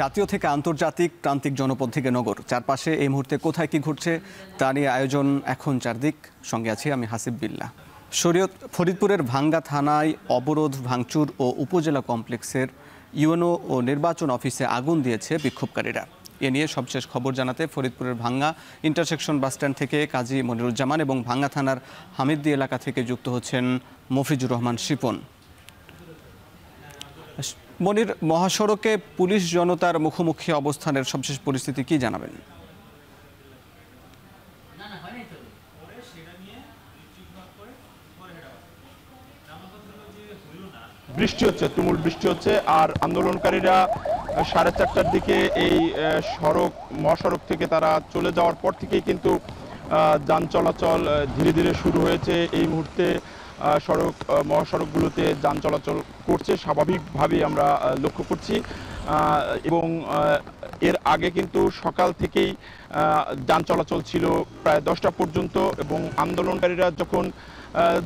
জাতীয় থেকে আন্তর্জাতিক, প্রান্তিক জনপদ থেকে নগর, চারপাশে এই মুহূর্তে কোথায় কি ঘটছে তা নিয়ে আয়োজন এখন চারদিক। সঙ্গে আছি আমি হাসিব বিল্লাহ। ফরিদপুরের ভাঙ্গা থানায় অবরোধ ভাঙচুর ও উপজেলা কমপ্লেক্সের ইউএনও ও নির্বাচন অফিসে আগুন দিয়েছে বিক্ষোভকারীরা। এ নিয়ে সবশেষ খবর জানাতে ফরিদপুরের ভাঙ্গা ইন্টারসেকশন বাসস্ট্যান্ড থেকে কাজী মনিরুজ্জামান এবং ভাঙ্গা থানার হামিদদি এলাকা থেকে যুক্ত হচ্ছেন মফিজুর রহমান শিপন। মনির, মহাসড়কে পুলিশ জনতার মুখোমুখি অবস্থানের সবশেষ পরিস্থিতি কি জানাবেন? বৃষ্টি হচ্ছে, তুমুল বৃষ্টি হচ্ছে, আর আন্দোলনকারীরা 4:30টার দিকে এই মহাসড়ক থেকে তারা চলে যাওয়ার পর থেকেই কিন্তু যান চলাচল ধীরে ধীরে শুরু হয়েছে। এই মুহূর্তে মহাসড়কগুলোতে যান চলাচল করছে স্বাভাবিকভাবেই আমরা লক্ষ্য করছি, এবং এর আগে কিন্তু সকাল থেকেই যান চলাচল ছিল প্রায় 10টা পর্যন্ত, এবং আন্দোলনকারীরা যখন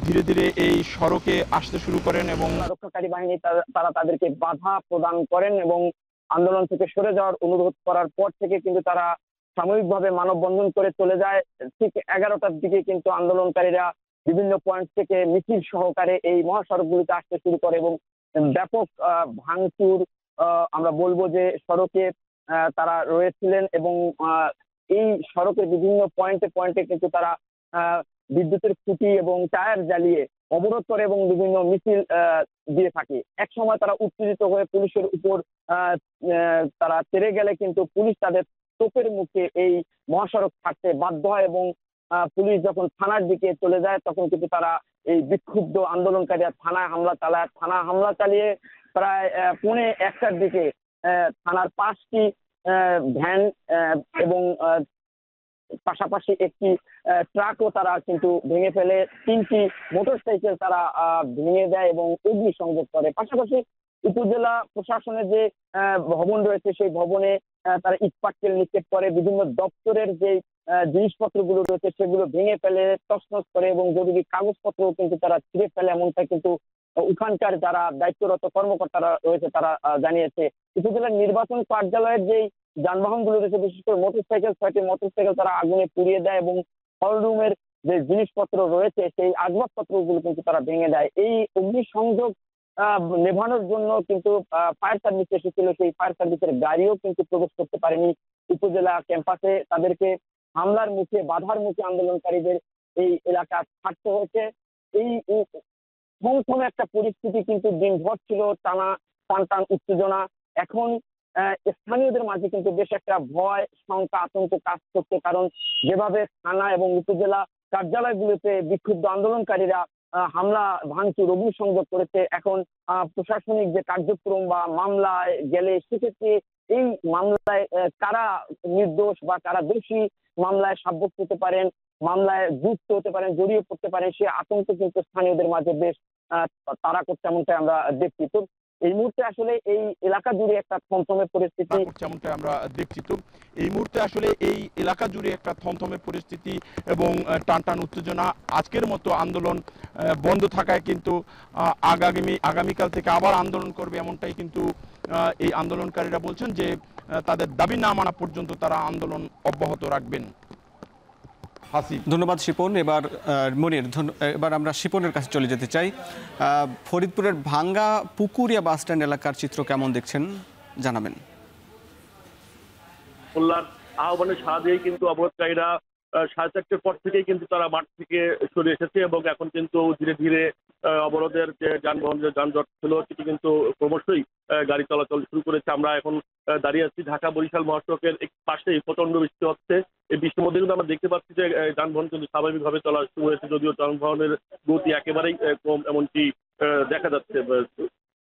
ধীরে ধীরে এই সড়কে আসতে শুরু করেন এবং রক্ষাকারী বাহিনী তারা তাদেরকে বাধা প্রদান করেন এবং আন্দোলন থেকে সরে যাওয়ার অনুরোধ করার পর থেকে কিন্তু তারা সাময়িকভাবে মানববন্ধন করে চলে যায়। ঠিক 11টার দিকে কিন্তু আন্দোলনকারীরা বিভিন্ন পয়েন্ট থেকে মিছিল সহকারে এই মহাসড়কগুলিতে আসতে শুরু করে এবং ব্যাপক ভাঙচুর, আমরা বলবো যে সড়কে তারা রয়েছিলেন এবং এই সড়কের বিভিন্ন পয়েন্টে পয়েন্টে কিন্তু তারা বিদ্যুতের খুঁটি এবং টায়ার জ্বালিয়ে অবরোধ করে এবং বিভিন্ন মিছিল দিয়ে থাকে। এক সময় তারা উত্তেজিত হয়ে পুলিশের উপর তারা তেড়ে গেলে কিন্তু পুলিশ তাদের তোপের মুখে এই মহাসড়ক ছাড়তে বাধ্য হয় এবং পুলিশ যখন থানার দিকে চলে যায় তখন কিন্তু তারা এই বিক্ষুব্ধ আন্দোলনকারীরা থানা হামলা চালিয়ে প্রায় 1:45টার দিকে থানার 5টি ভ্যান এবং পাশাপাশি একটি ট্রাকও তারা কিন্তু ভেঙে ফেলে, 3টি মোটরসাইকেল তারা ভেঙে দেয় এবং অগ্নিসংযোগ করে। পাশাপাশি উপজেলা প্রশাসনের যে ভবন রয়েছে সেই ভবনে তারা ইটপাটকেল নিক্ষেপ করে, বিভিন্ন দপ্তরের যে জিনিসপত্রগুলো রয়েছে সেগুলো ভেঙে ফেলে, তছনছ করে এবং জরুরি কাগজপত্র কিন্তু তারা ছিঁড়ে ফেলে। এমনটা কিন্তু ওখানকার যারা দায়িত্বরত কর্মকর্তারা রয়েছে তারা জানিয়েছে। উপজেলার নির্বাচন কার্যালয়ের যেই যানবাহনগুলো রয়েছে, বিশেষ করে মোটরসাইকেল, 6টি মোটরসাইকেল তারা আগুনে পুড়িয়ে দেয় এবং হল রুমের যে জিনিসপত্র রয়েছে সেই আসবাবপত্রগুলো কিন্তু তারা ভেঙে দেয়। এই অগ্নিসংযোগ নেভানোর জন্য কিন্তু ফায়ার সার্ভিস এসেছিল, সেই ফায়ার সার্ভিসের গাড়িও কিন্তু প্রবেশ করতে পারেনি উপজেলা ক্যাম্পাসে। তাদেরকে হামলার মুখে, বাধার মুখে আন্দোলনকারীদের এই এলাকা ছাড়তে হয়েছে। এই থমথমে একটা পরিস্থিতি কিন্তু দিনভর ছিল, টান উত্তেজনা। এখন স্থানীয়দের মাঝে কিন্তু বেশ একটা ভয়, শঙ্কা, আতঙ্ক কাজ করছে, কারণ যেভাবে থানা এবং উপজেলা কার্যালয়গুলোতে বিক্ষুব্ধ আন্দোলনকারীরা হামলা ভাঙচুর অগ্নিসংযোগ করেছে, এখন প্রশাসনিক যে কার্যক্রম বা মামলায় গেলে সেক্ষেত্রে এই মামলায় কারা নির্দোষ বা কারা দোষী মামলায় সাব্যস্ত হতে পারেন, মামলায় যুক্ত হতে পারেন, জড়িয়ে পড়তে পারেন, সে আতঙ্ক কিন্তু স্থানীয়দের মাঝে বেশ তাড়া করছে, এমনটা আমরা দেখছি। তো এই মুহূর্তে আসলে এই এলাকা জুড়ে একটা থমথমে পরিস্থিতি আমরা দেখছি। তো এই মুহূর্তে আসলে এই এলাকা জুড়ে একটা থমথমে পরিস্থিতি এবং টান উত্তেজনা। আজকের মতো আন্দোলন বন্ধ থাকায় কিন্তু আগামীকাল থেকে আবার আন্দোলন করবে, এমনটাই কিন্তু এই আন্দোলনকারীরা বলছেন যে তাদের দাবি না মানা পর্যন্ত তারা আন্দোলন অব্যাহত রাখবেন। ধন্যবাদ শিপন। এবার মনির, এবার আমরা শিপনের কাছে চলে যেতে চাই। ফরিদপুরের ভাঙ্গা পুকুরিয়া বাস স্ট্যান্ড এলাকার চিত্র কেমন দেখছেন জানাবেন। আহ্বানে সাড়া দিয়ে কিন্তু অবরোধকারীরা 4:30টার পর থেকেই কিন্তু তারা মাঠ থেকে সরে এসেছে এবং এখন কিন্তু ধীরে ধীরে অবরোধের যে যানজট ছিল সেটি কিন্তু ক্রমশই গাড়ি চলাচল শুরু করেছে। আমরা এখন দাঁড়িয়ে আছি ঢাকা বরিশাল মহাসড়কের পাশেই, প্রচন্ড বৃষ্টি হচ্ছে। এই বৃষ্টির মধ্যে কিন্তু আমরা দেখতে পাচ্ছি যে যানবাহন কিন্তু স্বাভাবিকভাবে চলা শুরু হয়েছে, যদিও যানবাহনের গতি একেবারেই কম এমনটি দেখা যাচ্ছে।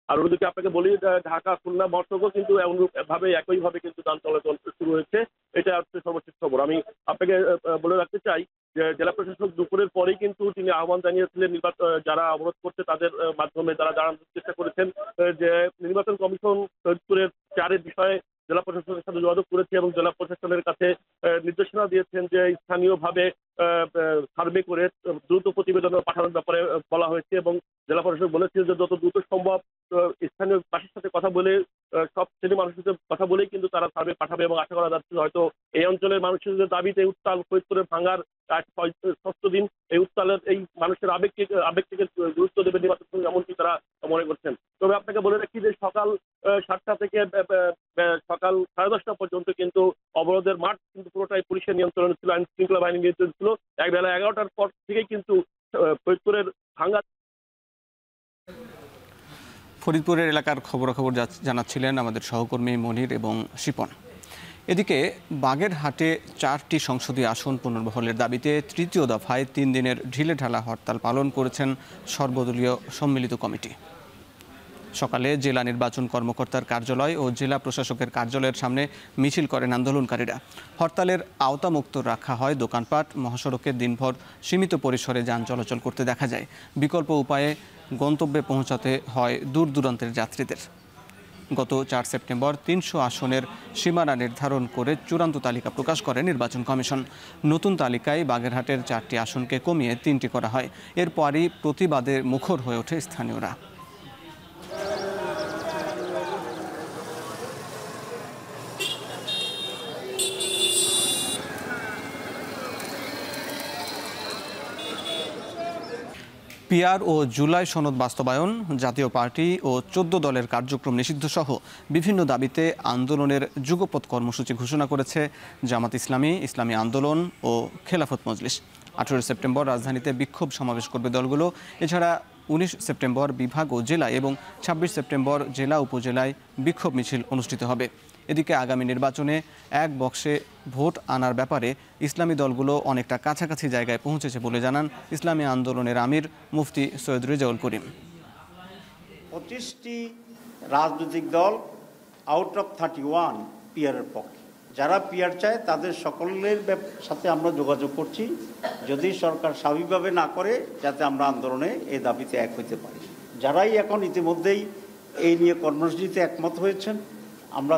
আর ওদিকে আপনাকে বলি, ঢাকা খুলনা মহাসড়কও কিন্তু এমনভাবে একইভাবে কিন্তু যান চলাচল শুরু হয়েছে। এটা হচ্ছে সর্বশেষ খবর। আমি আপনাকে বলে রাখতে চাই যে জেলা প্রশাসক দুপুরের পরেই কিন্তু তিনি আহ্বান জানিয়েছিলেন যারা অবরোধ করছে তাদের মাধ্যমে তারা জানানোর চেষ্টা করেছেন যে নির্বাচন কমিশন ফরিদপুরের 4-এর বিষয়ে জেলা প্রশাসনের সাথে যোগাযোগ করেছে এবং জেলা প্রশাসনের কাছে নির্দেশনা দিয়েছেন যে স্থানীয়ভাবে সার্ভে করে দ্রুত প্রতিবেদন পাঠানোর ব্যাপারে বলা হয়েছে এবং জেলা প্রশাসক বলেছে যে যত দ্রুত সম্ভব স্থানীয় বাসীর সাথে কথা বলে সব শ্রেণীর মানুষের সাথে কথা বলেই কিন্তু তারা সার্ভে পাঠাবে এবং আশা করা যাচ্ছে হয়তো এই অঞ্চলের মানুষের দাবিতে উত্তাল ফরিদপুরে ভাঙার 6ষ্ঠ দিন এই উত্তালের এই মানুষের আবেগকে গুরুত্ব দেবে নির্বাচন এমনকি তারা মনে করছেন। তবে আপনাকে বলে রাখি যে সকাল 7টা থেকে সকাল 10:30টা পর্যন্ত কিন্তু অবরোধের মাঠ কিন্তু পুরোটাই পুলিশের নিয়ন্ত্রণে ছিল, আইন শৃঙ্খলা বাহিনী নিয়ন্ত্রণ ছিল। বেলা 11টার পর থেকেই কিন্তু ফরিদপুরের ভাঙ্গা ফরিদপুরের এলাকার খবরাখবর জানাচ্ছিলেন আমাদের সহকর্মী মনির এবং শিপন। এদিকে বাগেরহাটে 4টি সংসদীয় আসন পুনর্বহালের দাবিতে তৃতীয় দফায় 3 দিনের ঢিলেঢালা হরতাল পালন করেছেন সর্বদলীয় সম্মিলিত কমিটি। সকালে জেলা নির্বাচন কর্মকর্তার কার্যালয় ও জেলা প্রশাসকের কার্যালয়ের সামনে মিছিল করেন আন্দোলনকারীরা। হরতালের আওতামুক্ত রাখা হয় দোকানপাট, মহাসড়কে দিনভর সীমিত পরিসরে যান চলাচল করতে দেখা যায়। বিকল্প উপায়ে গন্তব্যে পৌঁছাতে হয় দূর দূরান্তের যাত্রীদের। গত 4 সেপ্টেম্বর 300 আসনের সীমানা নির্ধারণ করে চূড়ান্ত তালিকা প্রকাশ করে নির্বাচন কমিশন। নতুন তালিকায় বাগেরহাটের 4টি আসনকে কমিয়ে 3টি করা হয়। এরপরই প্রতিবাদে মুখর হয়ে ওঠে স্থানীয়রা। পিআর ও জুলাই সনদ বাস্তবায়ন, জাতীয় পার্টি ও 14 দলের কার্যক্রম নিষিদ্ধ সহ বিভিন্ন দাবিতে আন্দোলনের যুগপৎ কর্মসূচি ঘোষণা করেছে জামাত ইসলামী, ইসলামী আন্দোলন ও খেলাফত মজলিস। 18 সেপ্টেম্বর রাজধানীতে বিক্ষোভ সমাবেশ করবে দলগুলো। এছাড়া 19 সেপ্টেম্বর বিভাগ ও জেলায় এবং 26 সেপ্টেম্বর জেলা উপজেলায় বিক্ষোভ মিছিল অনুষ্ঠিত হবে। এদিকে আগামী নির্বাচনে এক বক্সে ভোট আনার ব্যাপারে ইসলামী দলগুলো অনেকটা কাছাকাছি জায়গায় পৌঁছেছে বলে জানান ইসলামী আন্দোলনের আমির মুফতি সৈয়দ রেজাউল করিম। 25টি রাজনৈতিক দল আউট অফ 31 পিআরের পক্ষে। যারা পিআর চায় তাদের সকলের সাথে আমরা যোগাযোগ করছি, যদি সরকার স্বাভাবিকভাবে না করে যাতে আমরা আন্দোলনে এই দাবিতে এক হইতে পারি। যারাই এখন ইতিমধ্যেই এই নিয়ে কর্মসূচিতে একমত হয়েছেন, আমরা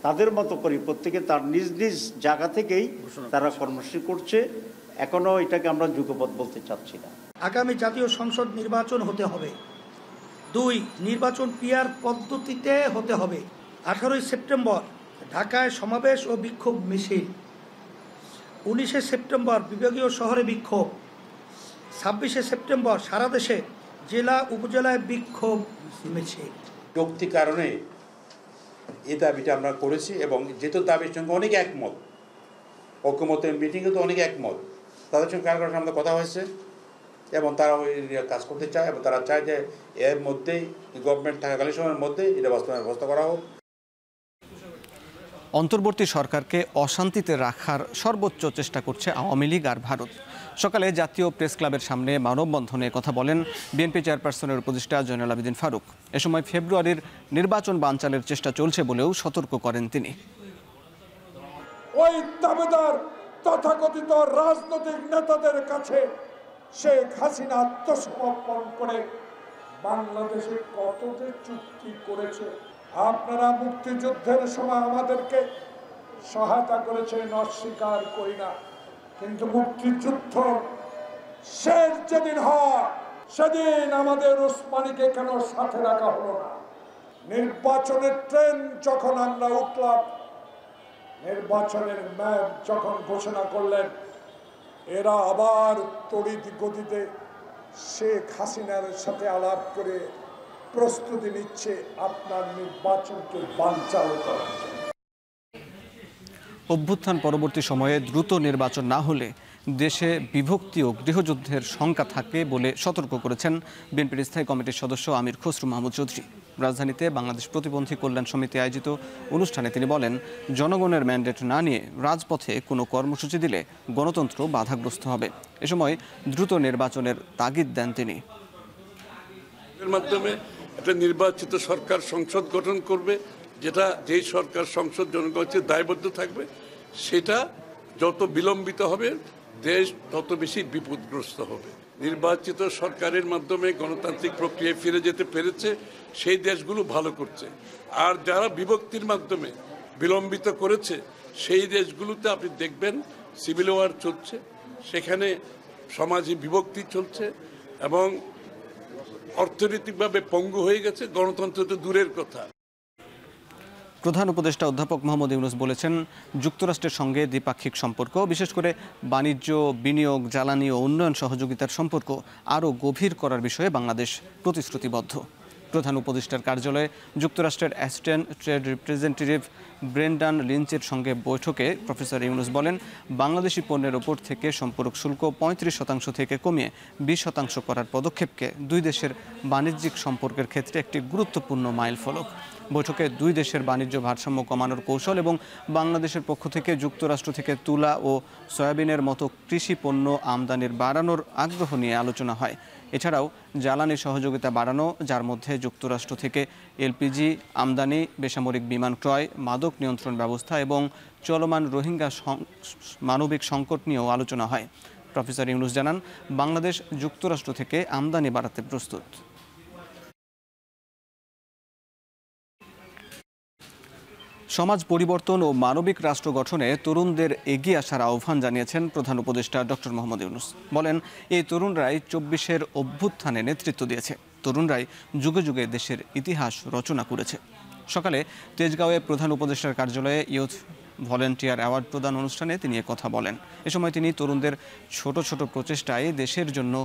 তাদের মতো করি, প্রত্যেকে তার নিজ নিজ জায়গা থেকেই তারা কর্মসূচি করছে। এখনও এটাকে আমরা যুগপৎ বলতে চাচ্ছি না। আগামী জাতীয় সংসদ নির্বাচন হতে হবে। 2, নির্বাচন পিআর পদ্ধতিতে হতে হবে। 18 সেপ্টেম্বর ঢাকায় সমাবেশ ও বিক্ষোভ মিছিল। 19 সেপ্টেম্বর বিভাগীয় শহরে বিক্ষোভ। 26 সেপ্টেম্বর সারা দেশে জেলা উপজেলায় বিক্ষোভ মিছিল। যৌক্তিক কারণে এই দাবিটা আমরা করেছি এবং যেহেতু দাবির সঙ্গে অনেক একমত, ঐক্যমতের মিটিংয়ে তো অনেক একমত, তাদের সঙ্গে কারোর সাথে কথা হয়েছে এবং তারা ওই কাজ করতে চায় এবং তারা চায় যে এর মধ্যেই গভর্নমেন্ট থাকাকালীন সময়ের মধ্যে এটা বাস্তবায়নের ব্যবস্থা করা হোক। অন্তর্বর্তী সরকারকে অশান্তিতে রাখার সর্বোচ্চ চেষ্টা করছে আওয়ামী লীগ আর ভারত। সকালে জাতীয় প্রেস ক্লাবের সামনে মানববন্ধনে কথা বলেন বিএনপি চেয়ারপারসনের উপদেষ্টা জয়নুল আবেদিন ফারুক। এ সময় ফেব্রুয়ারির নির্বাচন বানচালের চেষ্টা চলছে বলেও সতর্ক করেন তিনি। ওই দাবিদার তথাকথিত রাজনৈতিক নেতাদের কাছে শেখ হাসিনা আত্মসমর্পণ করে বাংলাদেশে কত যে চুক্তি করেছে। আপনারা মুক্তিযুদ্ধের সময় আমাদেরকে সহায়তা করেছেন, অস্বীকার করি না, কিন্তু মুক্তিযুদ্ধ শেষ যেদিন হয় সেদিন আমাদের ওসমানীকে কেন সাথে রাখা হলো না? নির্বাচনের ট্রেন যখন আমরা উঠলাম, নির্বাচনের ম্যাপ যখন ঘোষণা করলেন, এরা আবার তড়িৎ গতিতে শেখ হাসিনার সাথে আলাপ করে প্রস্তুতি নিচ্ছে আপনার নির্বাচনকে বানচাল করার জন্য। অভ্যুত্থান পরবর্তী সময়ে দ্রুত নির্বাচন না হলে দেশে বিভক্তি ও গৃহযুদ্ধের শঙ্কা থাকে বলে সতর্ক করেছেন বিএনপির স্থায়ী কমিটির সদস্য আমির খসরু মাহমুদ চৌধুরী। রাজধানীতে বাংলাদেশ প্রতিবন্ধী কল্যাণ সমিতি আয়োজিত অনুষ্ঠানে তিনি বলেন, জনগণের ম্যান্ডেট না নিয়ে রাজপথে কোনো কর্মসূচি দিলে গণতন্ত্র বাধাগ্রস্ত হবে। এ সময় দ্রুত নির্বাচনের তাগিদ দেন তিনি। এর মাধ্যমে একটা নির্বাচিত সরকার সংসদ গঠন করবে, যেই সরকার সংসদ জনগণের দায়বদ্ধ থাকবে, সেটা যত বিলম্বিত হবে দেশ তত বেশি বিপদগ্রস্ত হবে। নির্বাচিত সরকারের মাধ্যমে গণতান্ত্রিক প্রক্রিয়ায় ফিরে যেতে পেরেছে সেই দেশগুলো ভালো করছে, আর যারা বিভক্তির মাধ্যমে বিলম্বিত করেছে সেই দেশগুলোতে আপনি দেখবেন সিভিল ওয়ার চলছে, সেখানে সমাজে বিভক্তি চলছে এবং অর্থনৈতিকভাবে পঙ্গু হয়ে গেছে, গণতন্ত্র তো দূরের কথা। প্রধান উপদেষ্টা অধ্যাপক মোহাম্মদ ইউনূস বলেছেন, যুক্তরাষ্ট্রের সঙ্গে দ্বিপাক্ষিক সম্পর্ক, বিশেষ করে বাণিজ্য, বিনিয়োগ, জ্বালানি ও উন্নয়ন সহযোগিতার সম্পর্ক আরও গভীর করার বিষয়ে বাংলাদেশ প্রতিশ্রুতিবদ্ধ। প্রধান উপদেষ্টার কার্যালয়ে যুক্তরাষ্ট্রের অ্যাসিস্ট্যান্ট ট্রেড রিপ্রেজেন্টেটিভ ব্রেন্ডান লিঞ্চের সঙ্গে বৈঠকে প্রফেসর ইউনূস বলেন, বাংলাদেশি পণ্যের ওপর থেকে সম্পূরক শুল্ক 35% থেকে কমিয়ে 20% করার পদক্ষেপকে দুই দেশের বাণিজ্যিক সম্পর্কের ক্ষেত্রে একটি গুরুত্বপূর্ণ মাইলফলক। বৈঠকে দুই দেশের বাণিজ্য ভারসাম্য কমানোর কৌশল এবং বাংলাদেশের পক্ষ থেকে যুক্তরাষ্ট্র থেকে তুলা ও সয়াবিনের মতো কৃষি পণ্য আমদানির বাড়ানোর আগ্রহ নিয়ে আলোচনা হয়। এছাড়াও জ্বালানি সহযোগিতা বাড়ানো, যার মধ্যে যুক্তরাষ্ট্র থেকে এলপিজি আমদানি, বেসামরিক বিমান ক্রয়, মাদক নিয়ন্ত্রণ ব্যবস্থা এবং চলমান রোহিঙ্গা মানবিক সংকট নিয়েও আলোচনা হয়। প্রফেসর ইউনূস জানান, বাংলাদেশ যুক্তরাষ্ট্র থেকে আমদানি বাড়াতে প্রস্তুত। সমাজ পরিবর্তন ও মানবিক রাষ্ট্র গঠনে তরুণদের এগিয়ে আসার আহ্বান জানিয়েছেন প্রধান উপদেষ্টা ডক্টর মোহাম্মদ ইউনূস। বলেন, এই তরুণরাই 24-এর অভ্যুত্থানে নেতৃত্ব দিয়েছে, তরুণরাই যুগে যুগে দেশের ইতিহাস রচনা করেছে। সকালে তেজগাঁওয়ে প্রধান উপদেষ্টার কার্যালয়ে ইয়ুথ ভলেন্টিয়ার অ্যাওয়ার্ড প্রদান অনুষ্ঠানে তিনি কথা বলেন। এ সময় তিনি তরুণদের ছোট ছোট প্রচেষ্টায় দেশের জন্য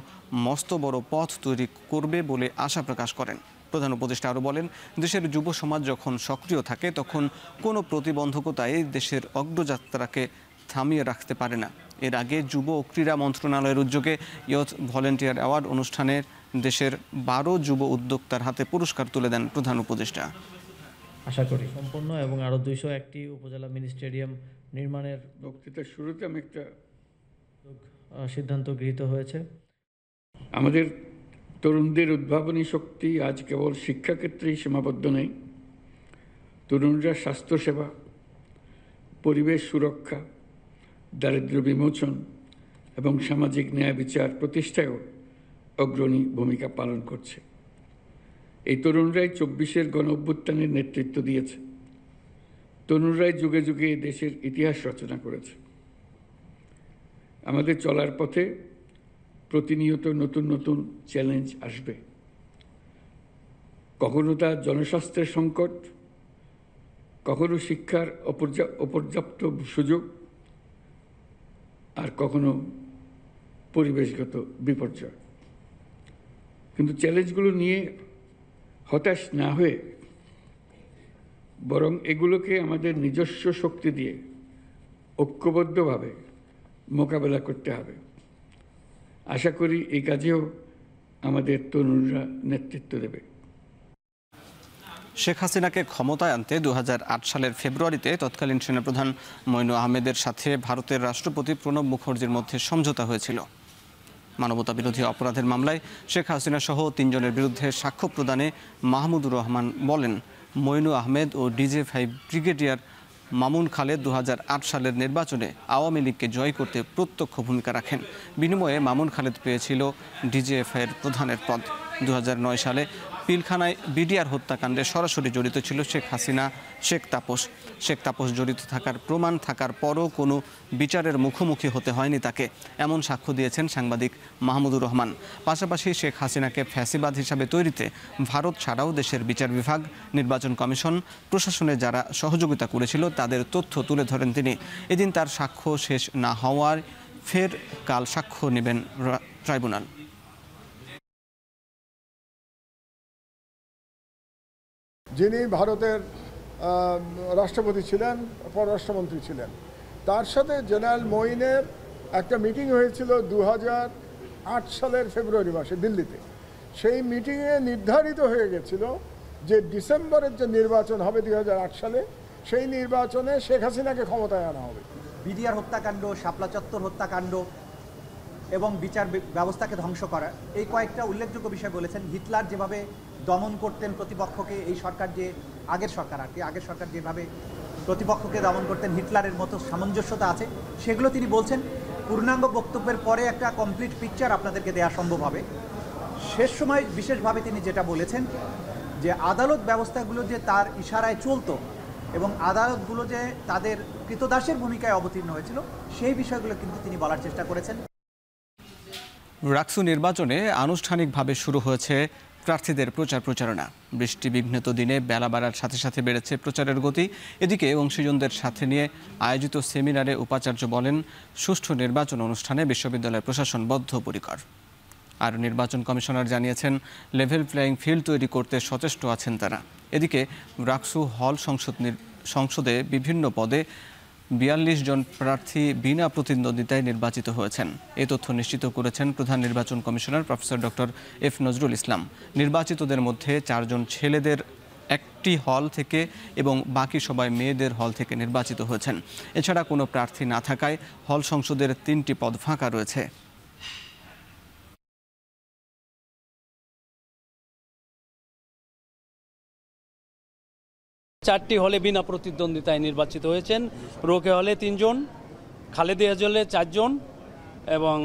মস্ত বড় পথ তৈরি করবে বলে আশা প্রকাশ করেন। প্রধান উপদেষ্টা আরও বলেন, দেশের যুব সমাজ যখন সক্রিয় থাকে তখন কোনো প্রতিবন্ধকতাই দেশের অগ্রযাত্রাকে থামিয়ে রাখতে পারে না। এর আগে যুব ও ক্রীড়া মন্ত্রণালয়ের উদ্যোগে ইয়ুথ ভলেন্টিয়ার অ্যাওয়ার্ড অনুষ্ঠানে দেশের 12 যুব উদ্যোক্তার হাতে পুরস্কার তুলে দেন প্রধান উপদেষ্টা। আশা করি সম্পন্ন এবং আরও 201টি উপজেলা মিনি স্টেডিয়াম নির্মাণের বক্তৃতার শুরুতে আমি একটা সিদ্ধান্ত গৃহীত হয়েছে। আমাদের তরুণদের উদ্ভাবনী শক্তি আজ কেবল শিক্ষাক্ষেত্রেই সীমাবদ্ধ নেই। তরুণরা স্বাস্থ্যসেবা, পরিবেশ সুরক্ষা, দারিদ্র্য বিমোচন এবং সামাজিক ন্যায় বিচার প্রতিষ্ঠায়ও অগ্রণী ভূমিকা পালন করছে। এই তরুণরাই 24-এর গণঅভ্যুত্থানের নেতৃত্ব দিয়েছে। তরুণরাই যুগে যুগে দেশের ইতিহাস রচনা করেছে। আমাদের চলার পথে প্রতিনিয়ত নতুন নতুন চ্যালেঞ্জ আসবে। কখনো তা জনস্বাস্থ্যের সংকট, কখনো শিক্ষার অপর্যাপ্ত সুযোগ, আর কখনো পরিবেশগত বিপর্যয়। কিন্তু চ্যালেঞ্জগুলো নিয়ে হতাশ না হয়ে বরং এগুলোকে আমাদের নিজস্ব শক্তি দিয়ে ঐক্যবদ্ধভাবে মোকাবেলা করতে হবে। আশা করি এই কাজেও আমাদের তরুণরা নেতৃত্ব দেবে। শেখ হাসিনাকে ক্ষমতায় আনতে 2008 সালের ফেব্রুয়ারিতে তৎকালীন সেনাপ্রধান মঈনু আহমেদের সাথে ভারতের রাষ্ট্রপতি প্রণব মুখার্জির মধ্যে সমঝোতা হয়েছিল। মানবতা বিরোধী অপরাধের মামলায় শেখ হাসিনা সহ 3 জনের বিরুদ্ধে সাক্ষ্য প্রদানে মাহমুদুর রহমান বলেন, মঈনু আহমেদ ও ডিজিএফআই ব্রিগেডিয়ার মামুন খালেদ 2008 সালের নির্বাচনে আওয়ামী লীগকে জয় করতে প্রত্যক্ষ ভূমিকা রাখেন। বিনিময়ে মামুন খালেদ পেয়েছিল ডিজিএফআইয়ের প্রধানের পদ। 2009 সালে পিলখানায় বিডিআর হত্যাকাণ্ডে সরাসরি জড়িত ছিল শেখ হাসিনা, শেখ তাপস জড়িত থাকার প্রমাণ থাকার পরও কোনো বিচারের মুখোমুখি হতে হয়নি তাকে, এমন সাক্ষ্য দিয়েছেন সাংবাদিক মাহমুদুর রহমান। পাশাপাশি শেখ হাসিনাকে ফ্যাসিবাদ হিসাবে তৈরিতে ভারত ছাড়াও দেশের বিচার বিভাগ, নির্বাচন কমিশন, প্রশাসনে যারা সহযোগিতা করেছিল তাদের তথ্য তুলে ধরেন তিনি। এদিন তার সাক্ষ্য শেষ না হওয়ায় ফের কাল সাক্ষ্য নেবেন ট্রাইব্যুনাল। যিনি ভারতের রাষ্ট্রপতি ছিলেন, পররাষ্ট্রমন্ত্রী ছিলেন, তার সাথে জেনারেল মঈনের একটা মিটিং হয়েছিল 2008 সালের ফেব্রুয়ারি মাসে দিল্লিতে। সেই মিটিংয়ে নির্ধারিত হয়ে গেছিল যে ডিসেম্বরের যে নির্বাচন হবে 2008 সালে, সেই নির্বাচনে শেখ হাসিনাকে ক্ষমতায় আনা হবে। বিডিআর হত্যাকাণ্ড, শাপলা চত্বর হত্যাকাণ্ড এবং বিচার ব্যবস্থাকে ধ্বংস করা, এই কয়েকটা উল্লেখযোগ্য বিষয় বলেছেন। হিটলার যেভাবে দমন করতেন প্রতিপক্ষকে, এই সরকার যে আগের সরকার যেভাবে প্রতিপক্ষকে দমন করতেন, হিটলারের মতো সামঞ্জস্যতা আছে, সেগুলো তিনি বলছেন। পূর্ণাঙ্গ বক্তব্যের পরে একটা কমপ্লিট পিকচার আপনাদেরকে দেওয়া সম্ভব হবে। শেষ সময় বিশেষভাবে তিনি যেটা বলেছেন যে আদালত ব্যবস্থাগুলো যে তার ইশারায় চলতো এবং আদালতগুলো যে তাদের কৃতদাসের ভূমিকায় অবতীর্ণ হয়েছিল, সেই বিষয়গুলো কিন্তু তিনি বলার চেষ্টা করেছেন। রাকসু নির্বাচনে আনুষ্ঠানিকভাবে শুরু হয়েছে প্রার্থীদের প্রচারণা। বৃষ্টি বিঘ্নিত দিনে বেলা বাড়ার সাথে সাথে বেড়েছে প্রচারের গতি। এদিকে অংশীজনদের সাথে নিয়ে আয়োজিত সেমিনারে উপাচার্য বলেন, সুষ্ঠু নির্বাচন অনুষ্ঠানে বিশ্ববিদ্যালয় প্রশাসন বদ্ধপরিকর। আর নির্বাচন কমিশনার জানিয়েছেন, লেভেল প্লেয়িং ফিল্ড তৈরি করতে সচেষ্ট আছেন তারা। এদিকে রাকসু হল সংসদে বিভিন্ন পদে ৪২ জন প্রার্থী বিনা প্রতিদ্বন্দ্বিতায় নির্বাচিত হয়েছেন। এই তথ্য নিশ্চিত করেছেন প্রধান নির্বাচন commissioner professor doctor F Nazrul Islam. নির্বাচিতদের মধ্যে ৪ জন ছেলেদের একটি হল থেকে এবং বাকি সবাই মেয়েদের হল থেকে নির্বাচিত হয়েছেন। এছাড়া কোনো প্রার্থী না থাকায় হল সংসদের ৩টি পদ ফাঁকা রয়েছে। চারটি হলে বিনা প্রতিদ্বন্দ্বিতায় নির্বাচিত হয়েছেন। রোকে হলে ৩ জন, খালেদিয়া হলে 4 জন এবং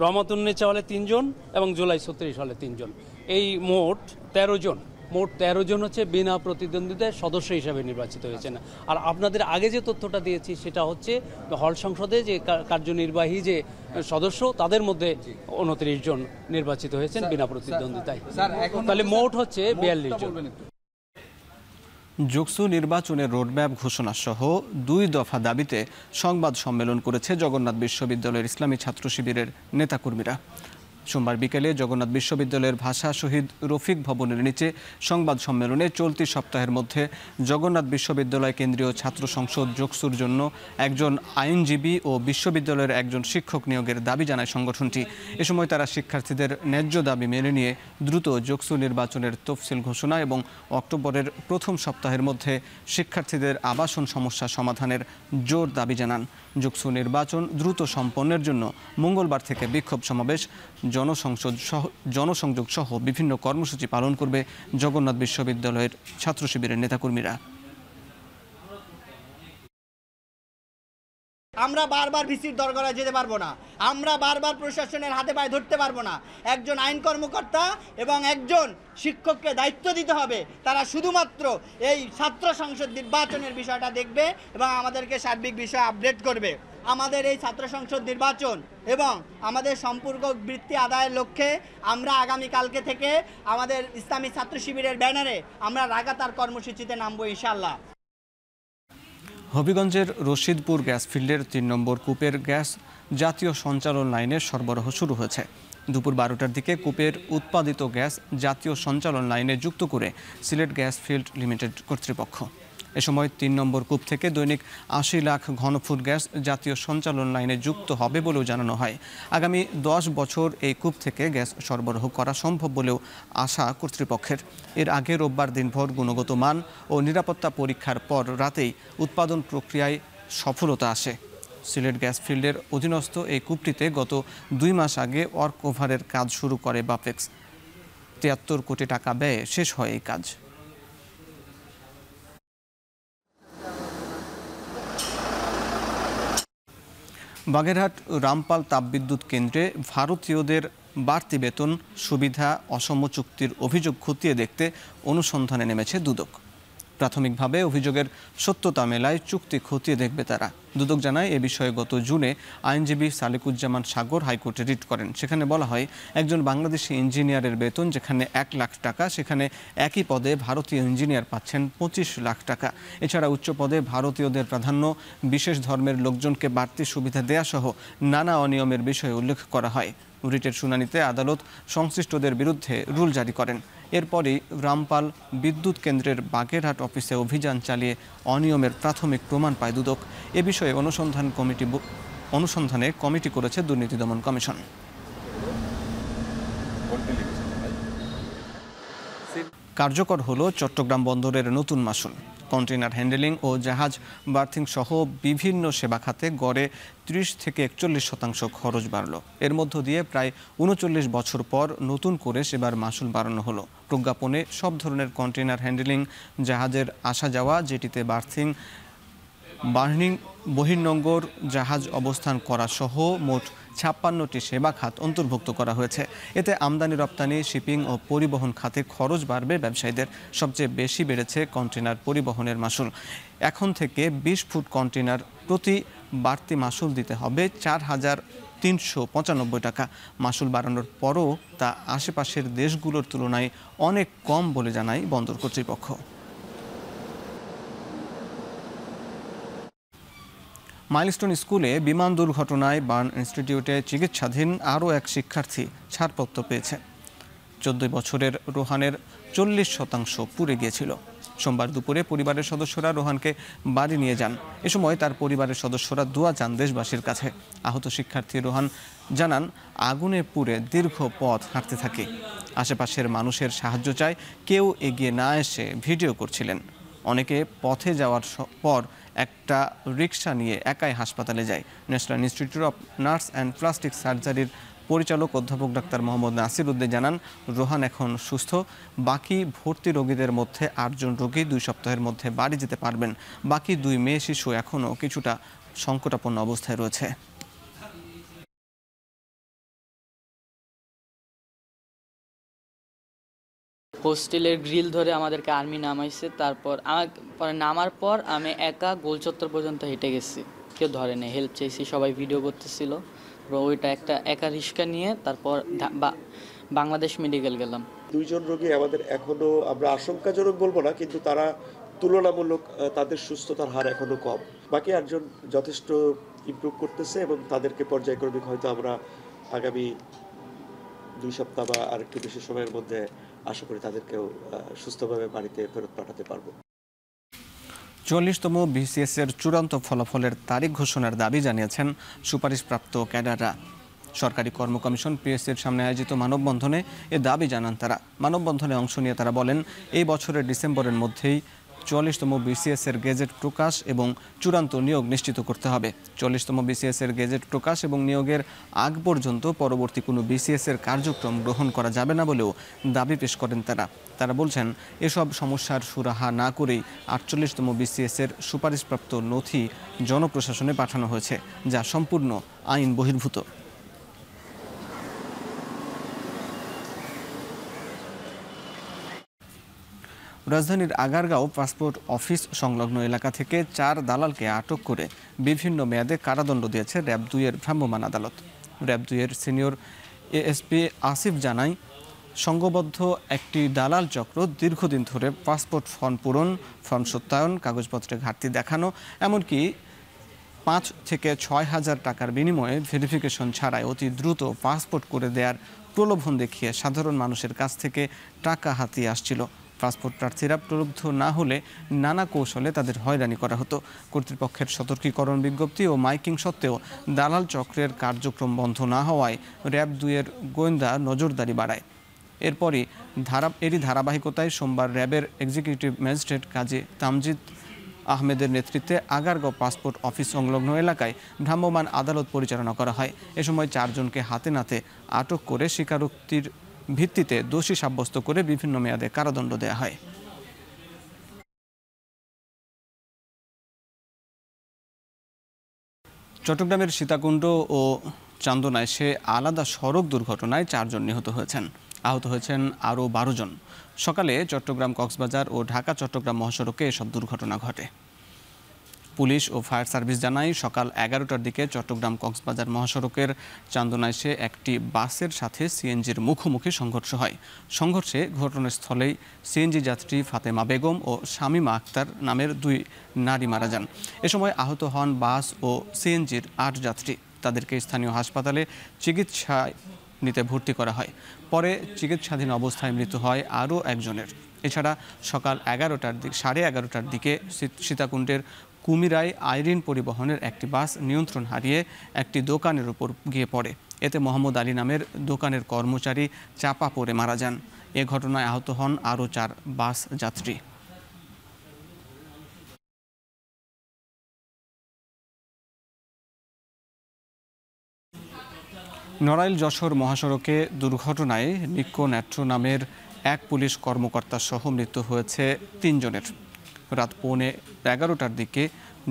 রহমতুন্নেছা হলে 3 জন এবং জুলাই 36 হলে 3 জন। এই মোট 13 জন হচ্ছে বিনা প্রতিদ্বন্দ্বিতায় সদস্য হিসাবে নির্বাচিত হয়েছেন। আর আপনাদের আগে যে তথ্যটা দিয়েছি সেটা হচ্ছে হল সংসদে যে কার্যনির্বাহী যে সদস্য তাদের মধ্যে 29 জন নির্বাচিত হয়েছেন বিনা প্রতিদ্বন্দ্বিতায়। তাহলে মোট হচ্ছে 42 জন। যোগসু নির্বাচনের রোডম্যাপ ঘোষণা সহ 2 দফা দাবিতে সংবাদ সম্মেলন করেছে জগন্নাথ বিশ্ববিদ্যালয়ের ইসলামী ছাত্র শিবিরের নেতাকর্মীরা। সোমবার বিকেলে জগন্নাথ বিশ্ববিদ্যালয়ের ভাষা শহীদ রফিক ভবনের নিচে সংবাদ সম্মেলনে চলতি সপ্তাহের মধ্যে জগন্নাথ বিশ্ববিদ্যালয় কেন্দ্রীয় ছাত্র সংসদ যোগসুর জন্য একজন আইনজীবী ও বিশ্ববিদ্যালয়ের একজন শিক্ষক নিয়োগের দাবি জানায় সংগঠনটি। এ সময় তারা শিক্ষার্থীদের ন্যায্য দাবি মেনে নিয়ে দ্রুত যোগসু নির্বাচনের তফসিল ঘোষণা এবং অক্টোবরের প্রথম সপ্তাহের মধ্যে শিক্ষার্থীদের আবাসন সমস্যা সমাধানের জোর দাবি জানান। যোগসু নির্বাচন দ্রুত সম্পন্নের জন্য মঙ্গলবার থেকে বিক্ষোভ সমাবেশ, জনসংযোগ সহ বিভিন্ন কর্মসূচি পালন করবে জগন্নাথ বিশ্ববিদ্যালয়ের ছাত্র শিবিরের নেতাকর্মীরা। আমরা বারবার ভিসির দরগড়ায় যেতে পারবো না, আমরা বারবার প্রশাসনের হাতে পায়ে ধরতে পারবো না। একজন আইন কর্মকর্তা এবং একজন শিক্ষককে দায়িত্ব দিতে হবে, তারা শুধুমাত্র এই ছাত্র সংসদ নির্বাচনের বিষয়টা দেখবে এবং আমাদেরকে সার্বিক বিষয় আপডেট করবে। আমাদের এই ছাত্র সংসদ নির্বাচন এবং আমাদের সম্পূর্ণ বৃত্তি আদায়ের লক্ষ্যে আমরা আগামীকালকে থেকে আমাদের ইসলামী ছাত্র শিবিরের ব্যানারে আমরা লাগাতার কর্মসূচিতে নামবো ইনশাআল্লাহ। হবিগঞ্জের রশিদপুর গ্যাস ফিল্ডের ৩ নম্বর কূপের গ্যাস জাতীয় সঞ্চালন লাইনের সরবরাহ শুরু হয়েছে। দুপুর 12টার দিকে কূপের উৎপাদিত গ্যাস জাতীয় সঞ্চালন লাইনে যুক্ত করে সিলেট গ্যাস ফিল্ড লিমিটেড কর্তৃপক্ষ। এ সময় ৩ নম্বর কূপ থেকে দৈনিক ৮০ লাখ ঘনফুট গ্যাস জাতীয় সঞ্চালন লাইনে যুক্ত হবে বলেও জানানো হয়। আগামী 10 বছর এই কূপ থেকে গ্যাস সরবরাহ করা সম্ভব বলেও আশা কর্তৃপক্ষের। এর আগে রোববার দিনভর গুণগত মান ও নিরাপত্তা পরীক্ষার পর রাতেই উৎপাদন প্রক্রিয়ায় সফলতা আসে। সিলেট গ্যাস ফিল্ডের অধীনস্থ এই কূপটিতে গত 2 মাস আগে ওয়ার্ক ওভারের কাজ শুরু করে বাপেক্স। 73 কোটি টাকা ব্যয়ে শেষ হয় এই কাজ। বাগেরহাট রামপাল তাপবিদ্যুৎ কেন্দ্রে ভারতীয়দের বাড়তি বেতন সুবিধা অসম চুক্তির অভিযোগ খতিয়ে দেখতে অনুসন্ধানে নেমেছে দুদক। প্রাথমিকভাবে অভিযোগের সত্যতা মেলায় চুক্তি খতিয়ে দেখবে তারা। দুদক জানায়, এ বিষয়ে গত জুনে আইনজীবী সালেকুজ্জামান সাগর হাইকোর্টে রিট করেন। সেখানে বলা হয়, একজন বাংলাদেশি ইঞ্জিনিয়ারের বেতন যেখানে 1 লাখ টাকা, সেখানে একই পদে ভারতীয় ইঞ্জিনিয়ার পাচ্ছেন 25 লাখ টাকা। এছাড়া উচ্চ পদে ভারতীয়দের প্রাধান্য, বিশেষ ধর্মের লোকজনকে বাড়তি সুবিধা দেয়া সহ নানা অনিয়মের বিষয়ে উল্লেখ করা হয়। রিটের শুনানিতে আদালত সংশ্লিষ্টদের বিরুদ্ধে রুল জারি করেন। এরপরই রামপাল বিদ্যুৎ কেন্দ্রের বাগেরহাট অফিসে অভিযান চালিয়ে অনিয়মের প্রাথমিক প্রমাণ পায় দুদক। এ বিষয়ে অনুসন্ধানে কমিটি করেছে দুর্নীতি দমন কমিশন। কার্যকর হলো চট্টগ্রাম বন্দরের নতুন মাশুল। কন্টেইনার হ্যান্ডেলিং ও জাহাজ বার্থিং সহ বিভিন্ন সেবা খাতে গড়ে 30 থেকে 41% খরচ বাড়ল। এর মধ্য দিয়ে প্রায় 39 বছর পর নতুন করে সেবার মাশুল বাড়ানো হলো। প্রজ্ঞাপনে সব ধরনের কন্টেইনার হ্যান্ডেলিং, জাহাজের আসা যাওয়া, জেটিতে বার্থিং, বহির্নোঙর জাহাজ অবস্থান করা সহ মোট 56টি সেবা খাত অন্তর্ভুক্ত করা হয়েছে। এতে আমদানি রপ্তানি, শিপিং ও পরিবহন খাতে খরচ বাড়বে ব্যবসায়ীদের। সবচেয়ে বেশি বেড়েছে কন্টেইনার পরিবহনের মাশুল। এখন থেকে 20 ফুট কন্টেইনার প্রতি বাড়তি মাশুল দিতে হবে 4,000 395 টাকা। মাসুল বাড়ানোর পরও তা আশেপাশের দেশগুলোর তুলনায় অনেক কম বলে জানায় বন্দর কর্তৃপক্ষ। মাইলস্টোন স্কুলে বিমান দুর্ঘটনায় বার্ন ইনস্টিটিউটে চিকিৎসাধীন আরও এক শিক্ষার্থী ছাড়পত্র পেয়েছে। 14 বছরের রোহানের 40% পুড়ে গিয়েছিল। সোমবার দুপুরে পরিবারের সদস্যরা রোহানকে বাড়ি নিয়ে যান। এ সময় তার পরিবারের সদস্যরা দোয়া চান দেশবাসীর কাছে। আহত শিক্ষার্থী রোহান জানান, আগুনে পুড়ে দীর্ঘ পথ হাঁটতে থাকে। আশেপাশের মানুষের সাহায্য চায়, কেউ এগিয়ে না এসে ভিডিও করছিলেন। অনেকে পথে যাওয়ার পর একটা রিক্সা নিয়ে একাই হাসপাতালে যায়। National institute of nurse and plastic সার্জারির পরিচালক অধ্যাপক ডাক্তার মোহাম্মদ নাসির উদ্দিন জানান, রোহান এখন সুস্থ। বাকি ভর্তি রোগীদের মধ্যে 8 জন রোগী 2 সপ্তাহের মধ্যে বাড়ি যেতে পারবেন। বাকি 2 মেয়ে শিশু এখনও কিছুটা সংকটাপন্ন অবস্থায় রয়েছে। হোস্টেলের গ্রিল ধরে আমাদেরকে আর্মি নামাইছে। তারপর পরে নামার পর আমি একা গোল চত্বর পর্যন্ত হেঁটে গেছি, কেউ ধরে নেই, হেল্প চাইছি, সবাই ভিডিও করতেছিল। ওইটা একটা একা রিক্সা নিয়ে তারপর বাংলাদেশ মেডিকেল গেলাম। 2 জন রোগী আমাদের এখনো আমরা আশঙ্কাজনক বলবো না, কিন্তু তারা তুলনামূলক তাদের সুস্থতার হার এখনো কম। বাকি 8 জন যথেষ্ট ইমপ্রুভ করতেছে এবং তাদেরকে পর্যায়ক্রমিক হয়তো আমরা আগামী 2 সপ্তাহ বা আর একটু বেশি সময়ের মধ্যে আশা করি তাদেরকেও সুস্থভাবে বাড়িতে ফেরত পাঠাতে পারবো। 44তম বিসিএস এর চূড়ান্ত ফলাফলের তারিখ ঘোষণার দাবি জানিয়েছেন সুপারিশপ্রাপ্ত ক্যাডাররা। সরকারি কর্ম কমিশন পিএসসির সামনে আয়োজিত মানববন্ধনে এ দাবি জানান তারা। মানববন্ধনে অংশ নিয়ে তারা বলেন, এই বছরের ডিসেম্বরের মধ্যেই 44তম বিসিএস এর গেজেট প্রকাশ এবং চূড়ান্ত নিয়োগ নিশ্চিত করতে হবে। 44তম বিসিএস এর গেজেট প্রকাশ এবং নিয়োগের আগ পর্যন্ত পরবর্তী কোনো বিসিএস এর কার্যক্রম গ্রহণ করা যাবে না বলেও দাবি পেশ করেন তারা বলছেন, এসব সমস্যার সুরাহা না করেই 48তম বিসিএস এর সুপারিশপ্রাপ্ত নথি জনপ্রশাসনে পাঠানো হয়েছে, যা সম্পূর্ণ আইন বহির্ভূত। রাজধানীর আগারগাঁও পাসপোর্ট অফিস সংলগ্ন এলাকা থেকে 4 দালালকে আটক করে বিভিন্ন মেয়াদে কারাদণ্ড দিয়েছে র‍্যাব 2 এর ভ্রাম্যমাণ আদালত। র‍্যাব 2 এর সিনিয়র এএসপি আসিফ জানায়, সংঘবদ্ধ একটি দালাল চক্র দীর্ঘদিন ধরে পাসপোর্ট ফর্ম পূরণ, ফর্ম সত্যায়ন, কাগজপত্রে ঘাটতি দেখানো, এমনকি 5 থেকে 6 হাজার টাকার বিনিময়ে ভেরিফিকেশন ছাড়াই অতি দ্রুত পাসপোর্ট করে দেওয়ার প্রলোভন দেখিয়ে সাধারণ মানুষের কাছ থেকে টাকা হাতিয়ে আসছিল। পাসপোর্ট প্রার্থীরা প্রলুব্ধ না হলে নানা কৌশলে তাদের হয়রানি করা হতো। কর্তৃপক্ষের সতর্কীকরণ বিজ্ঞপ্তি ও মাইকিং সত্ত্বেও দালাল চক্রের কার্যক্রম বন্ধ না হওয়ায় র‍্যাব 2 এর গোয়েন্দা নজরদারি বাড়ায়। এরই ধারাবাহিকতায় সোমবার র‍্যাবের এক্সিকিউটিভ ম্যাজিস্ট্রেট কাজী তামজিদ আহমেদের নেতৃত্বে আগারগাঁও পাসপোর্ট অফিস সংলগ্ন এলাকায় ভ্রাম্যমাণ আদালত পরিচালনা করা হয়। এ সময় 4 জনকে হাতে নাতে আটক করে স্বীকারোক্তির ভিত্তিতে দোষী সাব্যস্ত করে বিভিন্ন মেয়াদে কারাদণ্ড দেওয়া হয়। চট্টগ্রামের সীতাকুণ্ড ও চান্দনায় আলাদা সড়ক দুর্ঘটনায় 4 জন নিহত হয়েছেন। আহত হয়েছেন আরও 12 জন। সকালে চট্টগ্রাম কক্সবাজার ও ঢাকা চট্টগ্রাম মহাসড়কে এসব দুর্ঘটনা ঘটে। পুলিশ ও ফায়ার সার্ভিস জানায়, সকাল 11টার দিকে চট্টগ্রাম কক্সবাজার মহাসড়কের চান্দনায় একটি বাসের সাথে সিএনজির মুখোমুখি সংঘর্ষ হয়। সংঘর্ষে ঘটনাস্থলেই সিএনজি যাত্রী ফাতেমা বেগম ও শামীমা আক্তার নামের 2 নারী মারা যান। এ সময় আহত হন বাস ও সিএনজির 8 যাত্রী। তাদেরকে স্থানীয় হাসপাতালে চিকিৎসা নিতে ভর্তি করা হয়। পরে চিকিৎসাধীন অবস্থায় মৃত্যু হয় আরও একজনের। এছাড়া সকাল 11টার দিকে সীতাকুণ্ডের কুমিরায় আইরিন পরিবহনের একটি বাস নিয়ন্ত্রণ হারিয়ে একটি দোকানের উপর গিয়ে পড়ে। এতে মোহাম্মদ আলী নামের দোকানের কর্মচারী চাপা পড়ে মারা যান। এ ঘটনায় আহত হন আরও 4 বাস যাত্রী। নড়াইল যশোর মহাসড়কে দুর্ঘটনায় নিক্কো ন্যাট্রো নামের এক পুলিশ কর্মকর্তা সহ মৃত্যু হয়েছে 3 জনের। রাত 11:15টার দিকে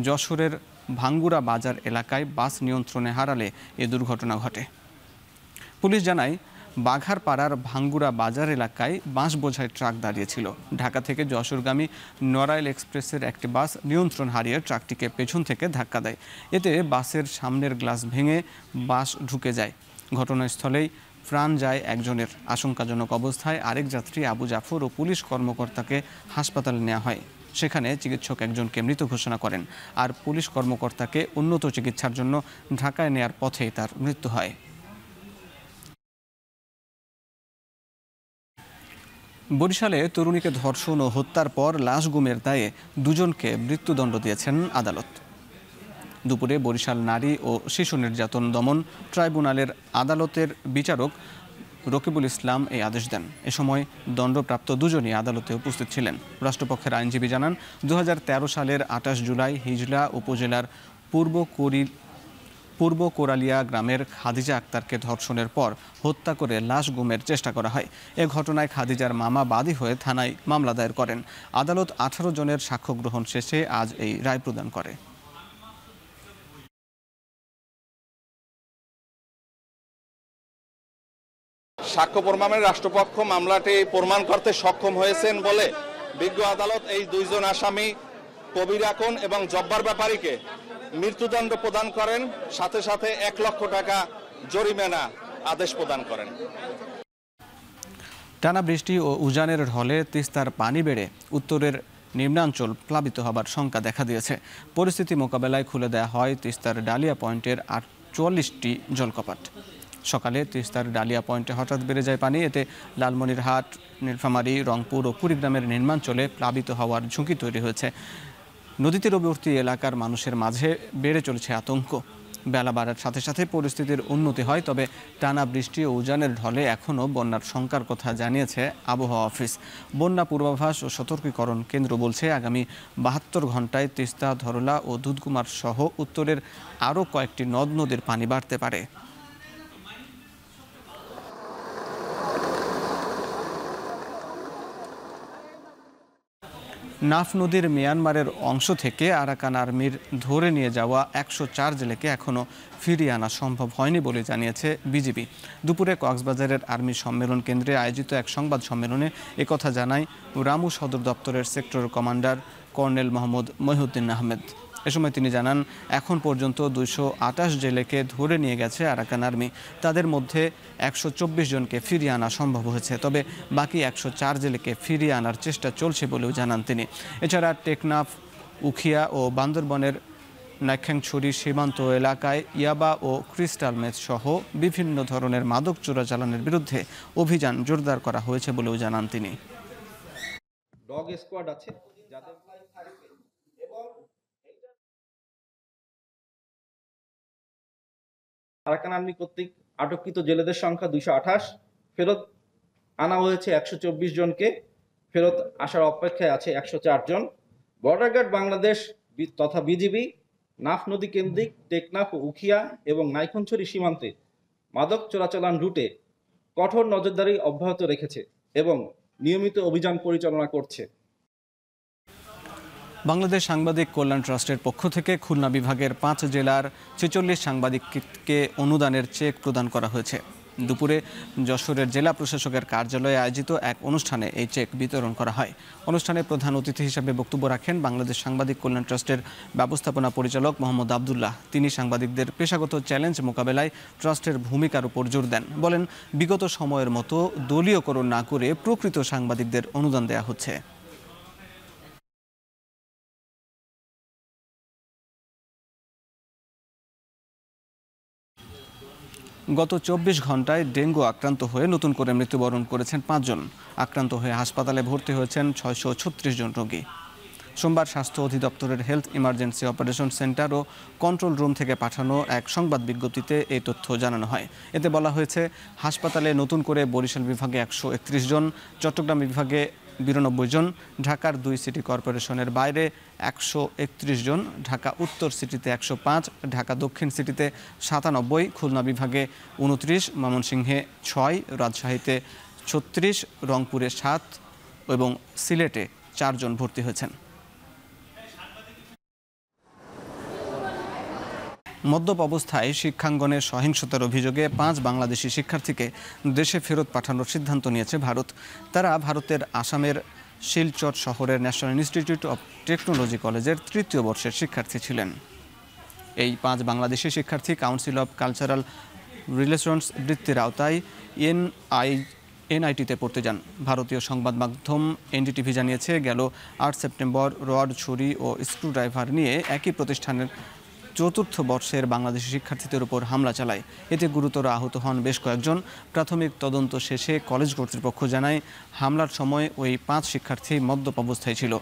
যশোরের ভাঙ্গুরা বাজার এলাকায় বাস নিয়ন্ত্রণে হারালে এ দুর্ঘটনা ঘটে। পুলিশ জানায়, বাঘারপাড়ার ভাঙ্গুড়া বাজার এলাকায় বাঁশ বোঝাই ট্রাক দাঁড়িয়েছিল। ঢাকা থেকে যশোরগামী নড়াইল এক্সপ্রেসের একটি বাস নিয়ন্ত্রণ হারিয়ে ট্রাকটিকে পেছন থেকে ধাক্কা দেয়। এতে বাসের সামনের গ্লাস ভেঙে বাস ঢুকে যায়। ঘটনাস্থলেই প্রাণ যায় একজনের। আশঙ্কাজনক অবস্থায় আরেক যাত্রী আবু জাফর ও পুলিশ কর্মকর্তাকে হাসপাতালে নেওয়া হয়। সেখানে চিকিৎসক একজনকে মৃত ঘোষণা করেন, আর পুলিশ কর্মকর্তাকে উন্নত চিকিৎসার জন্য ঢাকায় নেয়ার পথেই তার মৃত্যু হয়। বরিশালে তরুণীকে ধর্ষণ ও হত্যার পর লাশ গুমের দায়ে দুজনকে মৃত্যুদণ্ড দিয়েছেন আদালত। দুপুরে বরিশাল নারী ও শিশু নির্যাতন দমন ট্রাইব্যুনালের আদালতের বিচারক রকিবুল ইসলাম এই আদেশ দেন। এ সময় দণ্ডপ্রাপ্ত দুজনই আদালতে উপস্থিত ছিলেন। রাষ্ট্রপক্ষের আইনজীবী জানান, 2013 সালের 28 জুলাই হিজলা উপজেলার পূর্ব কোরালিয়া গ্রামের খাদিজা আক্তারকে ধর্ষণের পর হত্যা করে লাশ গুমের চেষ্টা করা হয়। এ ঘটনায় খাদিজার মামা বাদী হয়ে থানায় মামলা দায়ের করেন। আদালত 18 জনের সাক্ষ্য গ্রহণ শেষে আজ এই রায় প্রদান করে। সাক্ষ্য প্রমাণে রাষ্ট্রপক্ষ মামলাটি প্রমাণ করতে সক্ষম হয়েছেন বলে বিজ্ঞ আদালত এই দুইজন আসামি কবির আকন এবং জব্বার ব্যাপারীকে মৃত্যুদণ্ড প্রদান করেন, সাথে সাথে 1 লক্ষ টাকা জরিমানা আদেশ প্রদান করেন। টানা বৃষ্টি ও উজানের ঢলে তিস্তার পানি বেড়ে উত্তরের নিম্নাঞ্চল প্লাবিত হবার শঙ্কা দেখা দিয়েছে। পরিস্থিতি মোকাবেলায় খুলে দেওয়া হয় তিস্তার ডালিয়া পয়েন্টের 44টি জলকপাট। সকালে তিস্তার ডালিয়া পয়েন্টে হঠাৎ বেড়ে যায় পানি। এতে লালমনিরহাট, নীলফামারী, রংপুর ও কুড়িগ্রামের নিম্নাঞ্চলে প্লাবিত হওয়ার ঝুঁকি তৈরি হয়েছে। নদী তীরবর্তী এলাকার মানুষের মাঝে বেড়ে চলেছে আতঙ্ক। বেলা বাড়ার সাথে সাথে পরিস্থিতির উন্নতি হয়, তবে টানা বৃষ্টি ও উজানের ঢলে এখনও বন্যার শঙ্কার কথা জানিয়েছে আবহাওয়া অফিস। বন্যা পূর্বাভাস ও সতর্কীকরণ কেন্দ্র বলছে, আগামী 72 ঘন্টায় তিস্তা, ধরলা ও দুধকুমার সহ উত্তরের আরও কয়েকটি নদ নদীর পানি বাড়তে পারে। নাফ নদীর মিয়ানমারের অংশ থেকে আরাকান আর্মির ধরে নিয়ে যাওয়া 104 জেলেকে এখনও ফিরিয়ে আনা সম্ভব হয়নি বলে জানিয়েছে বিজিবি। দুপুরে কক্সবাজারের আর্মি সম্মেলন কেন্দ্রে আয়োজিত এক সংবাদ সম্মেলনে একথা জানায় রামু সদর দপ্তরের sector commander colonel Mohammad Mohiuddin Ahmed. এ সময় তিনি জানান, এখন পর্যন্ত 228 জেলেকে ধরে নিয়ে গেছে আরাকান আর্মি। তাদের মধ্যে 124 জনকে ফিরিয়ে আনা সম্ভব হয়েছে, তবে বাকি 104 জেলেকে ফিরিয়ে আনার চেষ্টা চলছে বলেও জানান তিনি। এছাড়া টেকনাফ, উখিয়া ও বান্দরবনের নাইখ্যাংছড়ি সীমান্ত এলাকায় ইয়াবা ও ক্রিস্টাল মেথ সহ বিভিন্ন ধরনের মাদক চোরাচালানের বিরুদ্ধে অভিযান জোরদার করা হয়েছে বলেও জানান তিনি। ডগ স্কোয়াড আছে যাদের আরাকান আর্মি কর্তৃক আটককৃত জেলেদের সংখ্যা 228, ফেরত আনা হয়েছে 124 জনকে, ফেরত আসার অপেক্ষায় আছে 104 জন। বর্ডার গার্ড বাংলাদেশ তথা বিজিবি নাফ নদী কেন্দ্রিক টেকনাফ, উখিয়া এবং নাইখ্যাংছড়ি সীমান্তে মাদক চোরাচালান রুটে কঠোর নজরদারি অব্যাহত রেখেছে এবং নিয়মিত অভিযান পরিচালনা করছে। বাংলাদেশ সাংবাদিক কল্যাণ ট্রাস্টের পক্ষ থেকে খুলনা বিভাগের 5 জেলার 46 সাংবাদিককে অনুদানের চেক প্রদান করা হয়েছে। দুপুরে যশোরের জেলা প্রশাসকের কার্যালয়ে আয়োজিত এক অনুষ্ঠানে এই চেক বিতরণ করা হয়। অনুষ্ঠানে প্রধান অতিথি হিসেবে বক্তব্য রাখেন বাংলাদেশ সাংবাদিক কল্যাণ ট্রাস্টের ব্যবস্থাপনা পরিচালক মোহাম্মদ আবদুল্লাহ। তিনি সাংবাদিকদের পেশাগত চ্যালেঞ্জ মোকাবেলায় ট্রাস্টের ভূমিকার উপর জোর দেন। বলেন, বিগত সময়ের মতো দলীয়করণ না করে প্রকৃত সাংবাদিকদের অনুদান দেওয়া হচ্ছে। গত 24 ঘন্টায় ডেঙ্গু আক্রান্ত হয়ে নতুন করে মৃত্যুবরণ করেছেন 5 জন। আক্রান্ত হয়ে হাসপাতালে ভর্তি হয়েছেন 636 জন রোগী। সোমবার স্বাস্থ্য অধিদপ্তরের হেলথ ইমার্জেন্সি অপারেশন সেন্টার ও কন্ট্রোল রুম থেকে পাঠানো এক সংবাদ বিজ্ঞপ্তিতে এই তথ্য জানানো হয়। এতে বলা হয়েছে, হাসপাতালে নতুন করে বরিশাল বিভাগে 131 জন, চট্টগ্রাম বিভাগে 92 জন, ঢাকার 2 সিটি কর্পোরেশনের বাইরে 131 জন, ঢাকা উত্তর সিটিতে 105, ঢাকা দক্ষিণ সিটিতে 97, খুলনা বিভাগে 29, ময়মনসিংহে 6, রাজশাহীতে 36, রংপুরে 7 এবং সিলেটে 4 জন ভর্তি হয়েছেন। মদ্যপ অবস্থায় শিক্ষাঙ্গনে সহিংসতার অভিযোগে 5 বাংলাদেশি শিক্ষার্থীকে দেশে ফেরত পাঠানোর সিদ্ধান্ত নিয়েছে ভারত। তারা ভারতের আসামের শিলচর শহরের ন্যাশনাল ইনস্টিটিউট অব টেকনোলজি কলেজের 3য় বর্ষের শিক্ষার্থী ছিলেন। এই 5 বাংলাদেশি শিক্ষার্থী কাউন্সিল অব কালচারাল রিলেশনস বৃত্তির আওতায় এনআইটিতে পড়তে যান। ভারতীয় সংবাদ মাধ্যম এনডিটিভি জানিয়েছে, গেল 8 সেপ্টেম্বর রড, ছুরি ও স্ক্রুড্রাইভার নিয়ে একই প্রতিষ্ঠানের 4র্থ বর্ষের বাংলাদেশি শিক্ষার্থীদের উপর হামলা চালায়। এতে গুরুতর আহত হন বেশ কয়েকজন। প্রাথমিক তদন্ত শেষে কলেজ কর্তৃপক্ষ জানায়, হামলার সময় ওই 5 শিক্ষার্থী মদ্যপ অবস্থায় ছিল।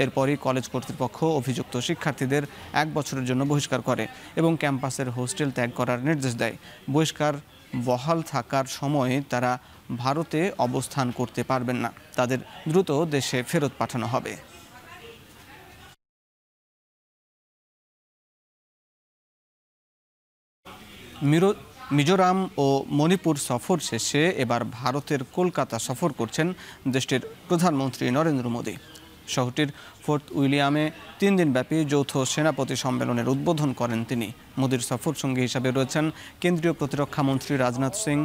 এরপরই কলেজ কর্তৃপক্ষ অভিযুক্ত শিক্ষার্থীদের 1 বছরের জন্য বহিষ্কার করে এবং ক্যাম্পাসের হোস্টেল ত্যাগ করার নির্দেশ দেয়। বহিষ্কার বহাল থাকার সময় তারা ভারতে অবস্থান করতে পারবেন না। তাদের দ্রুত দেশে ফেরত পাঠানো হবে। মিজোরাম ও মণিপুর সফর শেষে এবার ভারতের কলকাতা সফর করছেন দেশটির প্রধানমন্ত্রী নরেন্দ্র মোদী। শহরটির ফোর্ট উইলিয়ামে 3 দিনব্যাপী যৌথ সেনাপতি সম্মেলনের উদ্বোধন করেন তিনি। মোদীর সফর সঙ্গী হিসাবে রয়েছেন কেন্দ্রীয় প্রতিরক্ষা মন্ত্রী রাজনাথ সিং,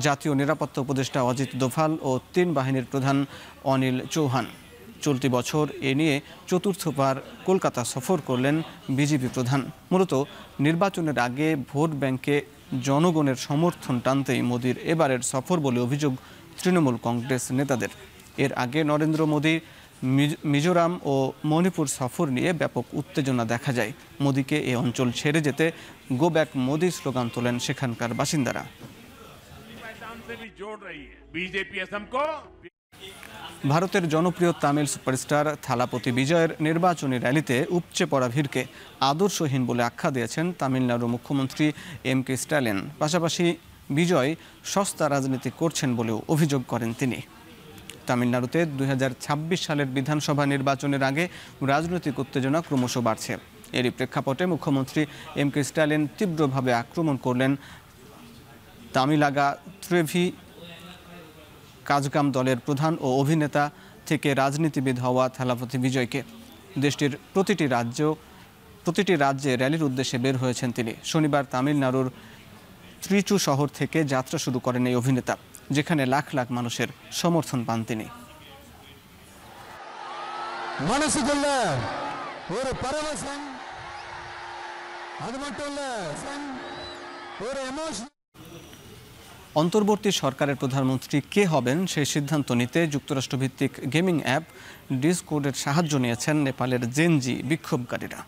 জাতীয় নিরাপত্তা উপদেষ্টা অজিত দোভাল ও 3 বাহিনীর প্রধান অনিল চৌহান। চলতি বছর এ নিয়ে 4র্থবার কলকাতা সফর করলেন বিজেপি প্রধান। মূলত নির্বাচনের আগে ভোট ব্যাংকে জনগণের সমর্থন টানতেই মোদীর এবারের সফর বলে অভিযোগ তৃণমূল কংগ্রেস নেতাদের। এর আগে নরেন্দ্র মোদী মিজোরাম ও মণিপুর সফর নিয়ে ব্যাপক উত্তেজনা দেখা যায়। মোদীকে এ অঞ্চল ছেড়ে যেতে গো ব্যাক মোদী স্লোগান তোলেন সেখানকার বাসিন্দারা। ভারতের জনপ্রিয় তামিল সুপারস্টার থালাপতি বিজয়ের নির্বাচনী র্যালিতে উপচে পড়া ভিড়কে আদর্শহীন বলে আখ্যা দিয়েছেন তামিলনাড়ু মুখ্যমন্ত্রী এম.কে. স্ট্যালিন। পাশাপাশি বিজয় সস্তা রাজনীতি করছেন বলেও অভিযোগ করেন তিনি। তামিলনাড়ুতে 2026 সালের বিধানসভা নির্বাচনের আগে রাজনৈতিক উত্তেজনা ক্রমশ বাড়ছে। এরই প্রেক্ষাপটে মুখ্যমন্ত্রী এম.কে. স্ট্যালিন তীব্রভাবে আক্রমণ করলেন তামিলাগা ত্রেভি কাজগাম দলের প্রধান ও অভিনেতা থেকে রাজনীতিবিদ হওয়া থালাপতি বিজয়কে। দেশটির প্রতিটি রাজ্যে র্যালির উদ্দেশ্যে বের হয়েছেন তিনি। শনিবার তামিলনাড়ুর ত্রিচু শহর থেকে যাত্রা শুরু করেন এই অভিনেতা, যেখানে লাখ লাখ মানুষের সমর্থন পান তিনি। অন্তর্বর্তী সরকারের প্রধানমন্ত্রী কে হবেন সেই সিদ্ধান্ত নিতে যুক্তরাষ্ট্রভিত্তিক গেমিং অ্যাপ ডিসকোডের সাহায্য নিয়েছেন নেপালের জেনজি বিক্ষোভকারীরা।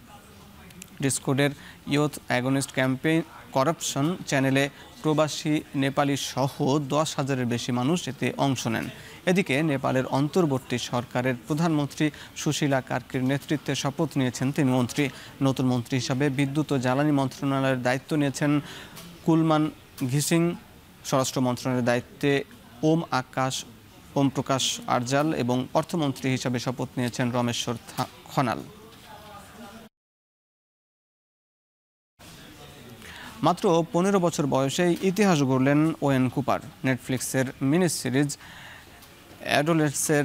ডিসকোডের ইয়ুথ অ্যাগনিস্ট ক্যাম্পেইন করাপশন চ্যানেলে প্রবাসী নেপালি সহ 10,000-এর বেশি মানুষ এতে অংশ নেন। এদিকে নেপালের অন্তর্বর্তী সরকারের প্রধানমন্ত্রী সুশীলা কার্কির নেতৃত্বে শপথ নিয়েছেন 3 মন্ত্রী। নতুন মন্ত্রী হিসাবে বিদ্যুৎ ও জ্বালানি মন্ত্রণালয়ের দায়িত্ব নিয়েছেন কুলমান ঘিসিং। স্বরাষ্ট্র মন্ত্রণালয়ের দায়িত্বে ওম প্রকাশ আরজাল এবং অর্থমন্ত্রী হিসাবে শপথ নিয়েছেন রমেশ্বর খনাল। মাত্র 15 বছর বয়সেই ইতিহাস গড়লেন ওয়েন কুপার। নেটফ্লিক্সের মিনি সিরিজ অ্যাডোলেটসের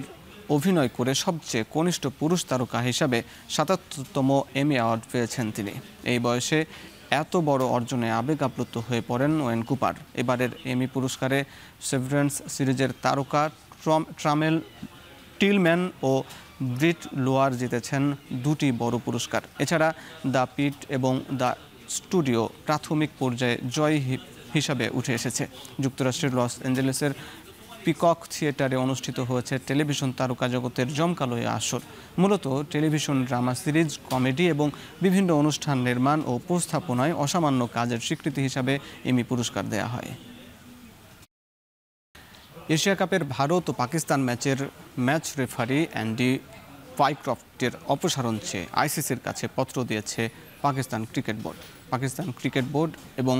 অভিনয় করে সবচেয়ে কনিষ্ঠ পুরুষ তারকা হিসাবে 77তম এমি অ্যাওয়ার্ড পেয়েছেন তিনি। এই বয়সে এত বড় অর্জনে আবেগ আপ্লুত হয়ে পড়েন ওয়েন কুপার। এবারের এমি পুরস্কারে সেভারেন্স সিরিজের তারকা ট্রামেল টিলম্যান ও ব্রিট লোয়ার জিতেছেন 2টি বড় পুরস্কার। এছাড়া দ্য পিট এবং দ্য স্টুডিও প্রাথমিক পর্যায়ে জয় হিসাবে উঠে এসেছে। যুক্তরাষ্ট্রের লস অ্যাঞ্জেলেসের পিকক থিয়েটারে অনুষ্ঠিত হয়েছে টেলিভিশন তারকা জগতের জমকালো আসর। মূলত টেলিভিশন ড্রামা সিরিজ, কমেডি এবং বিভিন্ন অনুষ্ঠান নির্মাণ ও উপস্থাপনায় অসামান্য কাজের স্বীকৃতি হিসাবে এমি পুরস্কার দেয়া হয়। এশিয়া কাপের ভারত ও পাকিস্তান ম্যাচ রেফারি অ্যান্ডি পাইক্রফটের অপসারণ চেয়ে আইসিসির কাছে পত্র দিয়েছে পাকিস্তান ক্রিকেট বোর্ড এবং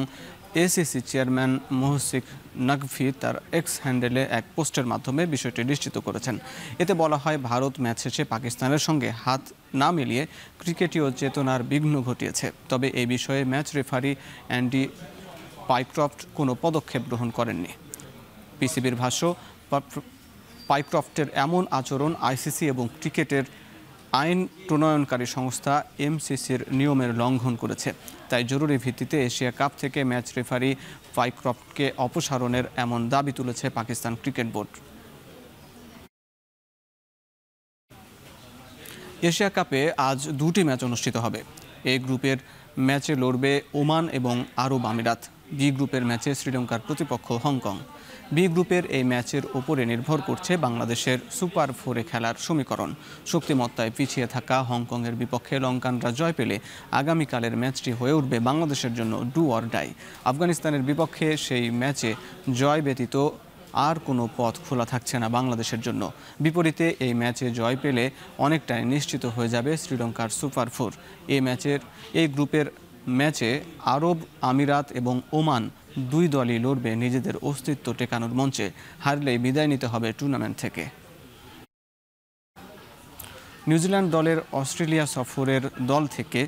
এসিসি চেয়ারম্যান মোহসিক নকভি তার এক্স হ্যান্ডেলে এক পোস্টের মাধ্যমে বিষয়টি নিশ্চিত করেছেন। এতে বলা হয়, ভারত ম্যাচ শেষে পাকিস্তানের সঙ্গে হাত না মিলিয়ে ক্রিকেটীয় চেতনার বিঘ্ন ঘটিয়েছে। তবে এই বিষয়ে ম্যাচ রেফারি অ্যান্ডি পাইক্রফট কোনো পদক্ষেপ গ্রহণ করেননি। পিসিবির ভাষ্য, পাইক্রফটের এমন আচরণ আইসিসি এবং ক্রিকেটের আইন প্রণয়নকারী সংস্থা এমসিসির নিয়মের লঙ্ঘন করেছে। তাই জরুরি ভিত্তিতে এশিয়া কাপ থেকে ম্যাচ রেফারি ফাইক্রফটকে অপসারণের এমন দাবি তুলেছে পাকিস্তান ক্রিকেট বোর্ড। এশিয়া কাপে আজ 2টি ম্যাচ অনুষ্ঠিত হবে। এ গ্রুপের ম্যাচে লড়বে ওমান এবং আরব আমিরাত। বি গ্রুপের ম্যাচে শ্রীলঙ্কার প্রতিপক্ষ হংকং। বি গ্রুপের এই ম্যাচের ওপরে নির্ভর করছে বাংলাদেশের সুপার 4-এ খেলার সমীকরণ। শক্তিমত্তায় পিছিয়ে থাকা হংকংয়ের বিপক্ষে লঙ্কানরা জয় পেলে আগামীকালের ম্যাচটি হয়ে উঠবে বাংলাদেশের জন্য ডু অর ডাই। আফগানিস্তানের বিপক্ষে সেই ম্যাচে জয় ব্যতীত আর কোনো পথ খোলা থাকছে না বাংলাদেশের জন্য। বিপরীতে এই ম্যাচে জয় পেলে অনেকটাই নিশ্চিত হয়ে যাবে শ্রীলঙ্কার সুপার 4। এই গ্রুপের ম্যাচে আরব আমিরাত এবং ওমান 2 দলই লড়বে নিজেদের অস্তিত্ব টেকানোর মঞ্চে। হারলেই বিদায় নিতে হবে টুর্নামেন্ট থেকে। নিউজিল্যান্ড দলের অস্ট্রেলিয়া সফরের দল থেকে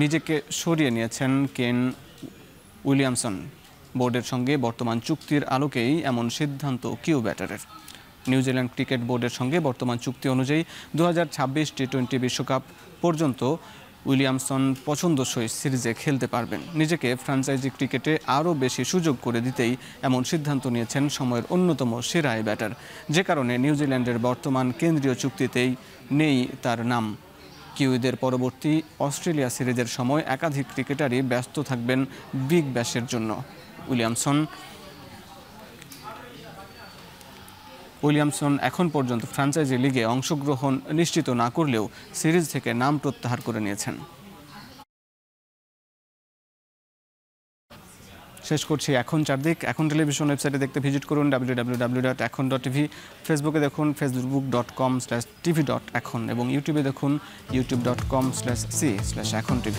নিজেকে সরিয়ে নিয়েছেন কেন উইলিয়ামসন। বোর্ডের সঙ্গে বর্তমান চুক্তির আলোকেই এমন সিদ্ধান্ত কিউ ব্যাটারের। নিউজিল্যান্ড ক্রিকেট বোর্ডের সঙ্গে বর্তমান চুক্তি অনুযায়ী 2026 টি20 বিশ্বকাপ পর্যন্ত উইলিয়ামসন পছন্দসই সিরিজে খেলতে পারবেন। নিজেকে ফ্র্যাঞ্চাইজি ক্রিকেটে আরও বেশি সুযোগ করে দিতেই এমন সিদ্ধান্ত নিয়েছেন সময়ের অন্যতম সেরা এই ব্যাটার। যে কারণে নিউজিল্যান্ডের বর্তমান কেন্দ্রীয় চুক্তিতেই নেই তার নাম। কিউইদের পরবর্তী অস্ট্রেলিয়া সিরিজের সময় একাধিক ক্রিকেটারই ব্যস্ত থাকবেন বিগ ব্যাশের জন্য। উইলিয়ামসন এখন পর্যন্ত ফ্র্যাঞ্চাইজি লিগে অংশগ্রহণ নিশ্চিত না করলেও সিরিজ থেকে নাম প্রত্যাহার করে নিয়েছেন। শেষ করছি এখন চারদিক। এখন টেলিভিশন ওয়েবসাইটে দেখতে ভিজিট করুন www.ekhon.tv। ফেসবুকে দেখুন facebook.com/tv.ekhon এবং ইউটিউবে দেখুন youtube.com/c/ekhon tv।